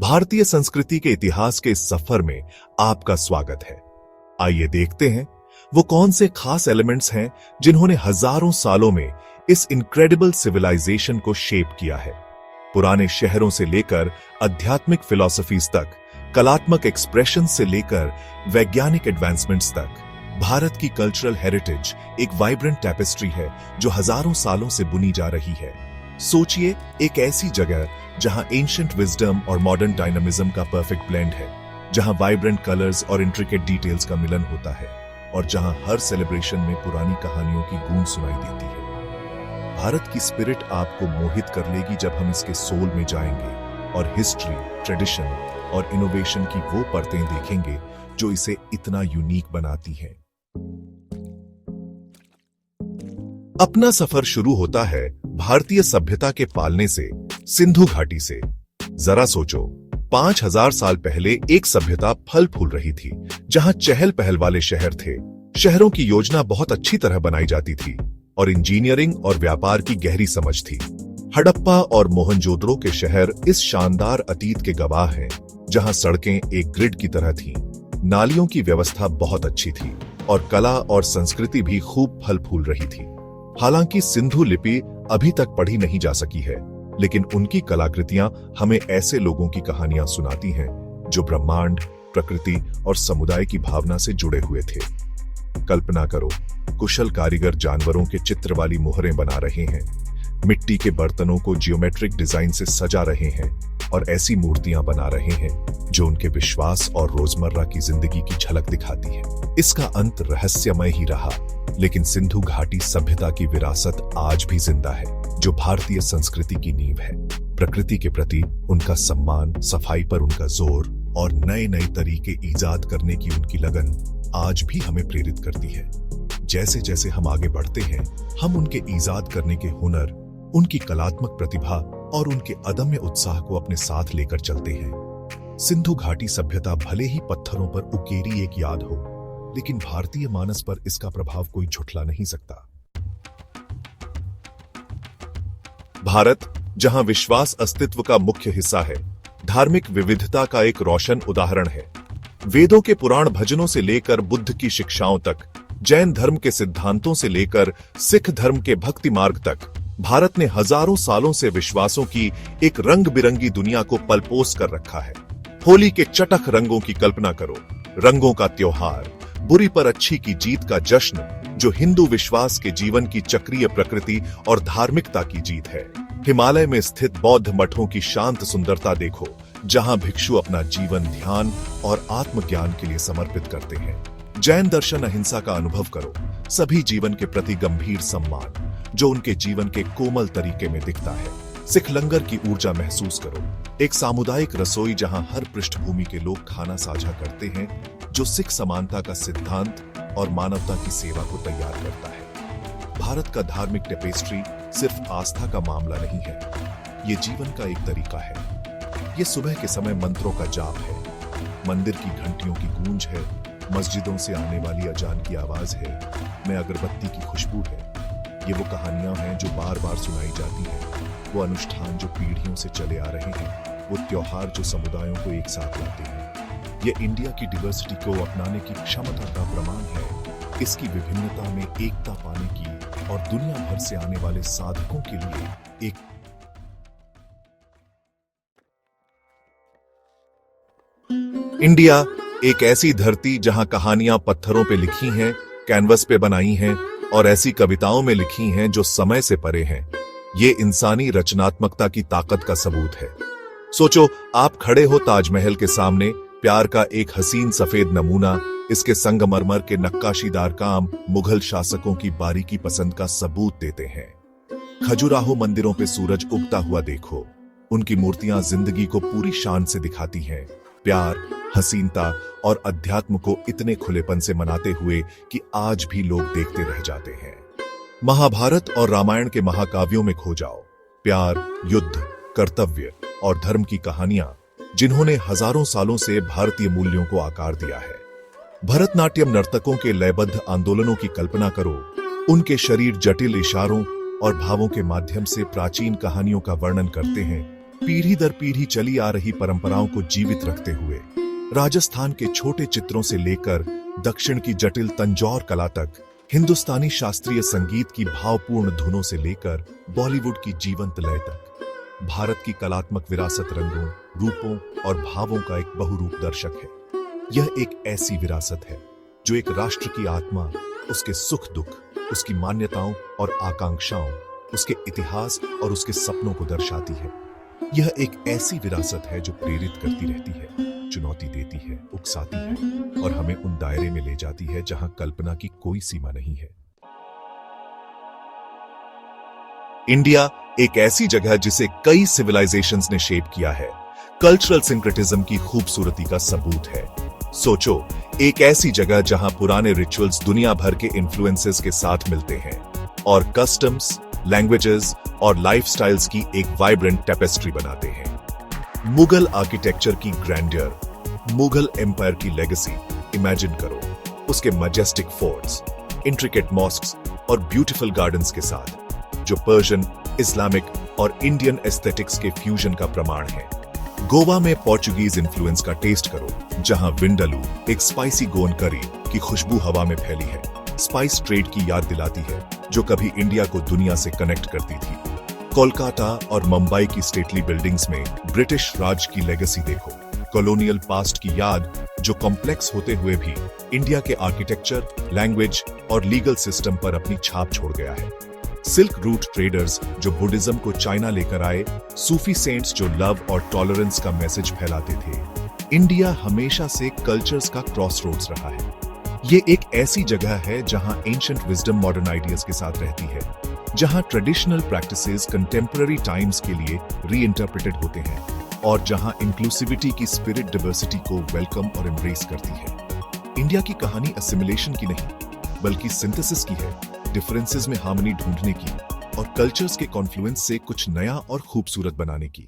भारतीय संस्कृति के इतिहास के इस सफर में आपका स्वागत है। आइए देखते हैं वो कौन से खास एलिमेंट्स हैं जिन्होंने हजारों सालों में इस इनक्रेडिबल सिविलाइजेशन को शेप किया है। पुराने शहरों से लेकर आध्यात्मिक फिलॉसफीज तक, कलात्मक एक्सप्रेशन से लेकर वैज्ञानिक एडवांसमेंट्स तक, भारत की कल्चरल हेरिटेज एक वाइब्रेंट टैपेस्ट्री है जो हजारों सालों से बुनी जा रही है। सोचिए, एक ऐसी जगह जहां एंशिएंट विजडम और मॉडर्न डायनामिज्म का परफेक्ट ब्लेंड है, जहां वाइब्रेंट कलर्स और इंट्रिकेट डिटेल्स का मिलन होता है और जहां हर सेलिब्रेशन में पुरानी कहानियों की गूंज सुनाई देती है। भारत की स्पिरिट आपको मोहित कर लेगी जब हम इसके सोल में जाएंगे और हिस्ट्री, ट्रेडिशन और इनोवेशन की वो परतें देखेंगे जो इसे इतना यूनिक बनाती हैं। अपना सफर शुरू होता है भारतीय सभ्यता के पालने से, सिंधु घाटी से। जरा सोचो, 5000 साल पहले एक सभ्यता फल फूल रही थी, जहां चहल पहल वाले शहर थे। शहरों की योजना बहुत अच्छी तरह बनाई जाती थी और इंजीनियरिंग और व्यापार की गहरी समझ थी। हड़प्पा और मोहनजोदड़ो के शहर इस शानदार अतीत के गवाह हैं, जहां सड़कें एक ग्रिड की तरह थीं, नालियों की व्यवस्था बहुत अच्छी थी और कला और संस्कृति भी खूब फल फूल रही थी। हालांकि सिंधु लिपि अभी तक पढ़ी नहीं जा सकी है, लेकिन उनकी कलाकृतियां हमें ऐसे लोगों की कहानियां सुनाती हैं जो ब्रह्मांड, प्रकृति और समुदाय की भावना से जुड़े हुए थे। कल्पना करो, कुशल कारीगर जानवरों के चित्र वाली मोहरें बना रहे हैं, मिट्टी के बर्तनों को जियोमेट्रिक डिजाइन से सजा रहे हैं और ऐसी मूर्तियां बना रहे हैं जो उनके विश्वास और रोजमर्रा की जिंदगी की झलक दिखाती है। इसका अंत रहस्यमय ही रहा, लेकिन सिंधु घाटी सभ्यता की विरासत आज भी जिंदा है, जो भारतीय संस्कृति की नींव है। प्रकृति के प्रति उनका सम्मान, सफाई पर उनका जोर और नए नए तरीके ईजाद करने की उनकी लगन आज भी हमें प्रेरित करती है। जैसे जैसे हम आगे बढ़ते हैं, हम उनके ईजाद करने के हुनर, उनकी कलात्मक प्रतिभा और उनके अदम्य उत्साह को अपने साथ लेकर चलते हैं। सिंधु घाटी सभ्यता भले ही पत्थरों पर उकेरी एक याद हो, लेकिन भारतीय मानस पर इसका प्रभाव कोई झुठला नहीं सकता। भारत, जहां विश्वास अस्तित्व का मुख्य हिस्सा है, धार्मिक विविधता का एक रोशन उदाहरण है। वेदों के पुराण भजनों से लेकर बुद्ध की शिक्षाओं तक, जैन धर्म के सिद्धांतों से लेकर सिख धर्म के भक्ति मार्ग तक, भारत ने हजारों सालों से विश्वासों की एक रंग बिरंगी दुनिया को पलपोस कर रखा है। होली के चटख रंगों की कल्पना करो, रंगों का त्योहार, बुरी पर अच्छी की जीत का जश्न, जो हिंदू विश्वास के जीवन की चक्रीय प्रकृति और धार्मिकता की जीत है। हिमालय में स्थित बौद्ध मठों की शांत सुंदरता देखो, जहां भिक्षु अपना जीवन ध्यान और आत्मज्ञान के लिए समर्पित करते हैं। जैन दर्शन अहिंसा का अनुभव करो, सभी जीवन के प्रति गंभीर सम्मान, जो उनके जीवन के कोमल तरीके में दिखता है। सिख लंगर की ऊर्जा महसूस करो, एक सामुदायिक रसोई जहां हर पृष्ठभूमि के लोग खाना साझा करते हैं, जो सिख समानता का सिद्धांत और मानवता की सेवा को तैयार करता है। भारत का धार्मिक टेपेस्ट्री सिर्फ आस्था का मामला नहीं है, ये जीवन का एक तरीका है। ये सुबह के समय मंत्रों का जाप है, मंदिर की घंटियों की गूंज है, मस्जिदों से आने वाली अजान की आवाज है, में अगरबत्ती की खुशबू है। ये वो कहानियां हैं जो बार बार सुनाई जाती हैं, वो अनुष्ठान जो पीढ़ियों से चले आ रहे हैं, वो त्योहार जो समुदायों को एक साथ लाते हैं। ये इंडिया की डिवर्सिटी को अपनाने की क्षमता का प्रमाण है, इसकी विभिन्नता में एकता पाने की और दुनिया भर से आने वाले साधकों के लिए एक इंडिया एक ऐसी धरती जहां कहानियां पत्थरों पे लिखी हैं, कैनवस पे बनाई हैं और ऐसी कविताओं में लिखी हैं जो समय से परे हैं। ये इंसानी रचनात्मकता की ताकत का सबूत है। सोचो, आप खड़े हो ताजमहल के सामने, प्यार का एक हसीन सफेद नमूना, इसके संगमरमर के नक्काशीदार काम मुगल शासकों की बारीकी पसंद का सबूत देते हैं। खजुराहो मंदिरों पे सूरज उगता हुआ देखो, उनकी मूर्तियां जिंदगी को पूरी शान से दिखाती हैं, प्यार, हसीनता और अध्यात्म को इतने खुलेपन से मनाते हुए कि आज भी लोग देखते रह जाते हैं। महाभारत और रामायण के महाकाव्यों में खो जाओ, प्यार, युद्ध, कर्तव्य और धर्म की कहानियां, जिन्होंने हजारों सालों से भारतीय मूल्यों को आकार दिया है। भरतनाट्यम नर्तकों के लयबद्ध आंदोलनों की कल्पना करो, उनके शरीर जटिल इशारों और भावों के माध्यम से प्राचीन कहानियों का वर्णन करते हैं, पीढ़ी दर पीढ़ी चली आ रही परंपराओं को जीवित रखते हुए राजस्थान के छोटे चित्रों से लेकर दक्षिण की जटिल तंजौर कला तक, हिंदुस्तानी शास्त्रीय संगीत की भावपूर्ण धुनों से लेकर बॉलीवुड की जीवंत लय तक, भारत की कलात्मक विरासत रंगों, रूपों और भावों का एक बहुरूप दर्शक है। यह एक ऐसी विरासत है जो एक राष्ट्र की आत्मा, उसके सुख दुख, उसकी मान्यताओं और आकांक्षाओं, उसके इतिहास और उसके सपनों को दर्शाती है। यह एक ऐसी विरासत है जो प्रेरित करती रहती है, चुनौती देती है, उकसाती है और हमें उन दायरे में ले जाती है जहां कल्पना की कोई सीमा नहीं है। इंडिया एक ऐसी जगह जिसे कई सिविलाइजेशंस ने शेप किया है, कल्चरल सिंक्रेटिज्म की खूबसूरती का सबूत है। सोचो, एक ऐसी जगह जहां पुराने रिचुअल्स दुनिया भर के इन्फ्लुएंसेस के साथ मिलते हैं और कस्टम्स, लैंग्वेजेस और लाइफस्टाइल्स की एक वाइब्रेंट टेपेस्ट्री बनाते हैं। मुगल आर्किटेक्चर की ग्रैंडियर, मुगल एम्पायर की लेगेसी इमेजिन करो, उसके मैजेस्टिक फोर्ट्स, इंट्रिकेट मॉस्क्स और ब्यूटीफुल गार्डन्स के साथ, जो पर्शियन, इस्लामिक और इंडियन एस्थेटिक्स के फ्यूजन का प्रमाण है। गोवा में पोर्चुगीज इन्फ्लुएंस का टेस्ट करो, जहां विंडालू एक स्पाइसी गोन करी की खुशबू हवा में फैली है, स्पाइस ट्रेड की याद दिलाती है जो कभी इंडिया को दुनिया से कनेक्ट करती थी। कोलकाता और मुंबई की स्टेटली बिल्डिंग्स में ब्रिटिश राज की लेगेसी देखो, कॉलोनियल पास्ट की याद जो कॉम्प्लेक्स होते हुए भी इंडिया के आर्किटेक्चर, लैंग्वेज और लीगल सिस्टम पर अपनी छाप छोड़ गया है। सिल्क रूट ट्रेडर्स जो बुद्धिज्म को चाइना लेकर आए, सूफी सेंट्स जो लव और टॉलरेंस का मैसेज फैलाते थे। इंडिया हमेशा से कल्चर्स का क्रॉसरोड्स रहा है। ये एक ऐसी जगह है जहां एंशिएंट विजडम मॉडर्न आइडियाज के साथ रहती है, जहां ट्रेडिशनल प्रैक्टिसेस कंटेम्पररी टाइम्स के लिए रीइंटरप्रेटेड होते हैं और जहां इंक्लूसिविटी की स्पिरिट डाइवर्सिटी को वेलकम और एम्ब्रेस करती है। इंडिया की कहानी असिमिलेशन की नहीं, बल्कि सिंथेसिस की है, डिफरेंसेस में हार्मनी ढूंढने की और कल्चर्स के कॉन्फ्लुएंस से कुछ नया और खूबसूरत बनाने की।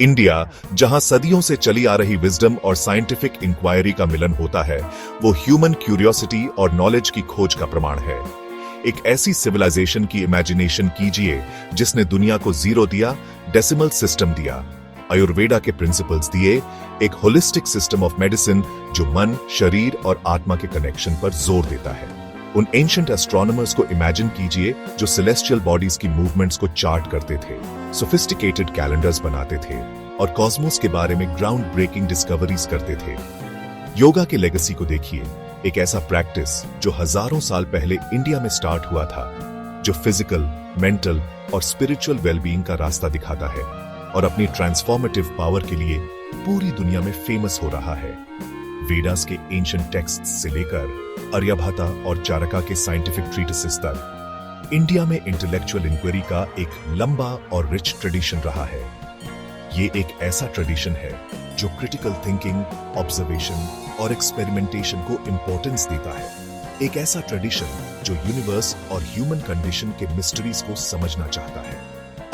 इंडिया जहां सदियों से चली आ रही विजडम और साइंटिफिक इंक्वायरी का मिलन होता है, वो ह्यूमन क्यूरियोसिटी और नॉलेज की खोज का प्रमाण है। एक ऐसी सिविलाइजेशन की इमेजिनेशन कीजिए जिसने दुनिया को जीरो दिया, डेसिमल सिस्टम दिया, आयुर्वेदा के प्रिंसिपल्स दिए, एक होलिस्टिक सिस्टम ऑफ मेडिसिन जो मन, शरीर और आत्मा के कनेक्शन पर जोर देता है। उन एंशिएंट एस्ट्रोनॉमर्स को इमेजिन कीजिए जो सेलेस्टियल बॉडीज की मूवमेंट्स को चार्ट करते थे, सोफिस्टिकेटेड कैलेंडर्स बनाते थे और कॉस्मोस के बारे में ग्राउंड ब्रेकिंग डिस्कवरीज करते थे। योगा के लेगेसी को देखिए, एक ऐसा प्रैक्टिस जो हजारों साल पहले इंडिया में स्टार्ट हुआ था, जो फिजिकल, मेंटल और स्पिरिचुअल वेलबीइंग का रास्ता दिखाता है और अपनी ट्रांसफॉर्मेटिव पावर के लिए पूरी दुनिया में फेमस हो रहा है। वेदास के एंशिएंट टेक्स्ट से लेकर आर्यभट्टा और चारका के साइंटिफिक ट्रीटिसेस तक, इंडिया में इंटेलेक्चुअल इंक्वायरी का एक लंबा और रिच ट्रेडिशन रहा है। ये एक ऐसा ट्रेडिशन है जो क्रिटिकल थिंकिंग, ऑब्जर्वेशन और एक्सपेरिमेंटेशन को इंपॉर्टेंस देता है। एक ऐसा ट्रेडिशन जो यूनिवर्स और ह्यूमन कंडीशन के मिस्ट्रीज को समझना चाहता है।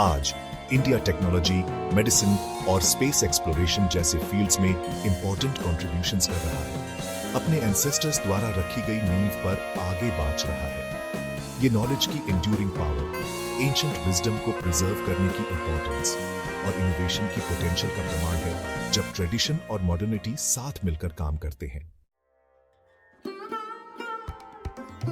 आज इंडिया टेक्नोलॉजी, मेडिसिन और स्पेस एक्सप्लोरेशन जैसे फील्ड्स में इंपॉर्टेंट कॉन्ट्रीब्यूशंस कर रहा है, अपने एंसेस्टर्स द्वारा रखी गई नींव पर आगे बढ़ रहा है। ये नॉलेज की एंड्यूरिंग पावर, एंशिएंट विजडम को प्रिजर्व करने की इंपॉर्टेंस और इनोवेशन की पोटेंशियल का प्रमाण है, जब ट्रेडिशन और मॉडर्निटी साथ मिलकर काम करते हैं।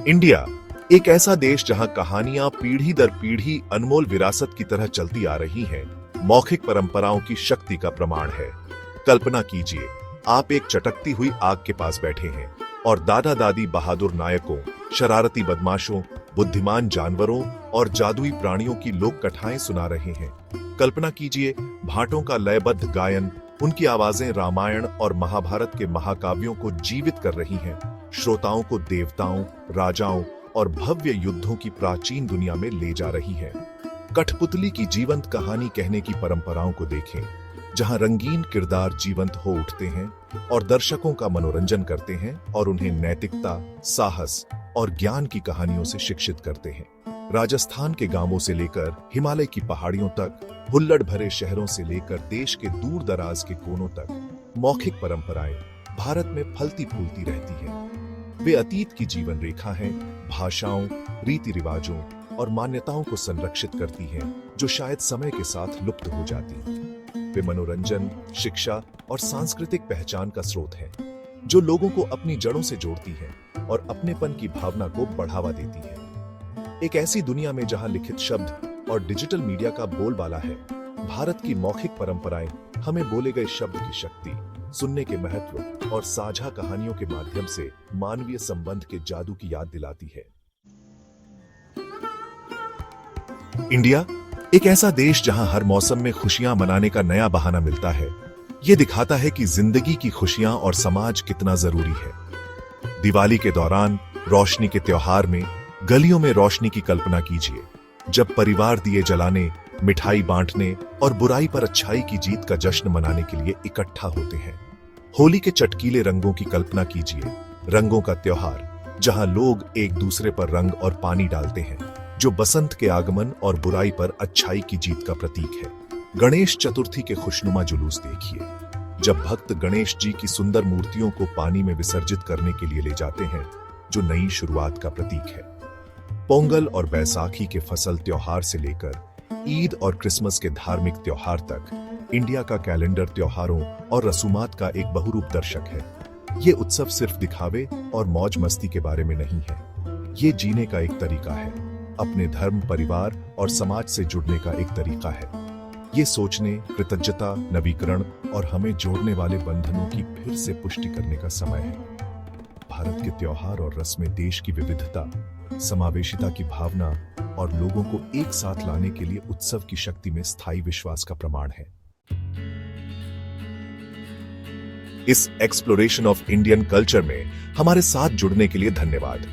इंडिया एक ऐसा देश जहां कहानियां पीढ़ी दर पीढ़ी अनमोल विरासत की तरह चलती आ रही हैं, मौखिक परंपराओं की शक्ति का प्रमाण है। कल्पना कीजिए, आप एक चटकती हुई आग के पास बैठे हैं और दादा दादी बहादुर नायकों, शरारती बदमाशों, बुद्धिमान जानवरों और जादुई प्राणियों की लोक कथाएं सुना रहे हैं। कल्पना कीजिए, भाटों का लयबद्ध गायन, उनकी आवाजें रामायण और महाभारत के महाकाव्यों को जीवित कर रही हैं, श्रोताओं को देवताओं, राजाओं और भव्य युद्धों की प्राचीन दुनिया में ले जा रही है। कठपुतली की जीवंत कहानी कहने की परंपराओं को देखें, जहां रंगीन किरदार जीवंत हो उठते हैं और दर्शकों का मनोरंजन करते हैं और उन्हें नैतिकता, साहस और ज्ञान की कहानियों से शिक्षित करते हैं। राजस्थान के गांवों से लेकर हिमालय की पहाड़ियों तक, हुल्लड़ भरे शहरों से लेकर देश के दूर दराज के कोनों तक, मौखिक परंपराएं भारत में फलती फूलती रहती हैं। वे अतीत की जीवन रेखा हैं, भाषाओं, रीति रिवाजों और मान्यताओं को संरक्षित करती हैं, जो शायद समय के साथ लुप्त हो जाती। वे मनोरंजन, शिक्षा और सांस्कृतिक पहचान का स्रोत हैं, जो लोगों को अपनी जड़ों से जोड़ती हैं और अपनेपन की भावना को बढ़ावा देती हैं। एक ऐसी दुनिया में जहां लिखित शब्द और डिजिटल मीडिया का बोलबाला है, भारत की मौखिक परंपराएं हमें बोले गए शब्द की शक्ति, सुनने के महत्व और साझा कहानियों के माध्यम से मानवीय संबंध के जादू की याद दिलाती है। इंडिया एक ऐसा देश जहां हर मौसम में खुशियां मनाने का नया बहाना मिलता है। यह दिखाता है कि जिंदगी की खुशियां और समाज कितना जरूरी है। दिवाली के दौरान रोशनी के त्योहार में गलियों में रोशनी की कल्पना कीजिए, जब परिवार दिए जलाने, मिठाई बांटने और बुराई पर अच्छाई की जीत का जश्न मनाने के लिए इकट्ठा होते हैं। होली के चटकीले रंगों की कल्पना कीजिए, रंगों का त्योहार जहां लोग एक दूसरे पर रंग और पानी डालते हैं, जो बसंत के आगमन और बुराई पर अच्छाई की जीत का प्रतीक है। गणेश चतुर्थी के खुशनुमा जुलूस देखिए, जब भक्त गणेश जी की सुंदर मूर्तियों को पानी में विसर्जित करने के लिए ले जाते हैं, जो नई शुरुआत का प्रतीक है। पोंगल और बैसाखी के फसल त्योहार से लेकर ईद और क्रिसमस के धार्मिक त्योहार तक, इंडिया का कैलेंडर त्योहारों और रसूमात का एक बहुरूप दर्शक है। ये उत्सव सिर्फ दिखावे और मौज मस्ती के बारे में नहीं है, ये जीने का एक तरीका है, अपने धर्म, परिवार और समाज से जुड़ने का एक तरीका है। ये सोचने, कृतज्ञता, नवीकरण और हमें जोड़ने वाले बंधनों की फिर से पुष्टि करने का समय है। भारत के त्योहार और रस्में देश की विविधता, समावेशिता की भावना और लोगों को एक साथ लाने के लिए उत्सव की शक्ति में स्थायी विश्वास का प्रमाण है। इस एक्सप्लोरेशन ऑफ इंडियन कल्चर में हमारे साथ जुड़ने के लिए धन्यवाद।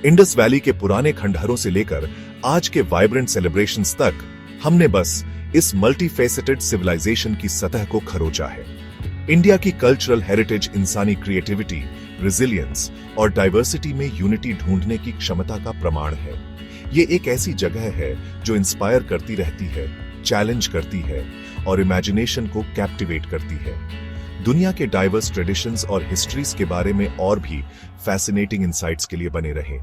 इंडस वैली के पुराने खंडहरों से लेकर आज के वाइब्रेंट सेलिब्रेशंस तक, हमने बस इस मल्टीफेसेटेड सिविलाइजेशन की सतह को खरोचा है। इंडिया की कल्चरल हेरिटेज इंसानी क्रिएटिविटी, रेजिलियंस और डाइवर्सिटी में यूनिटी ढूंढने की क्षमता का प्रमाण है। ये एक ऐसी जगह है जो इंस्पायर करती रहती है, चैलेंज करती है और इमेजिनेशन को कैप्टिवेट करती है। दुनिया के डाइवर्स ट्रेडिशंस और हिस्ट्रीज के बारे में और भी फैसिनेटिंग इंसाइट्स के लिए बने रहें।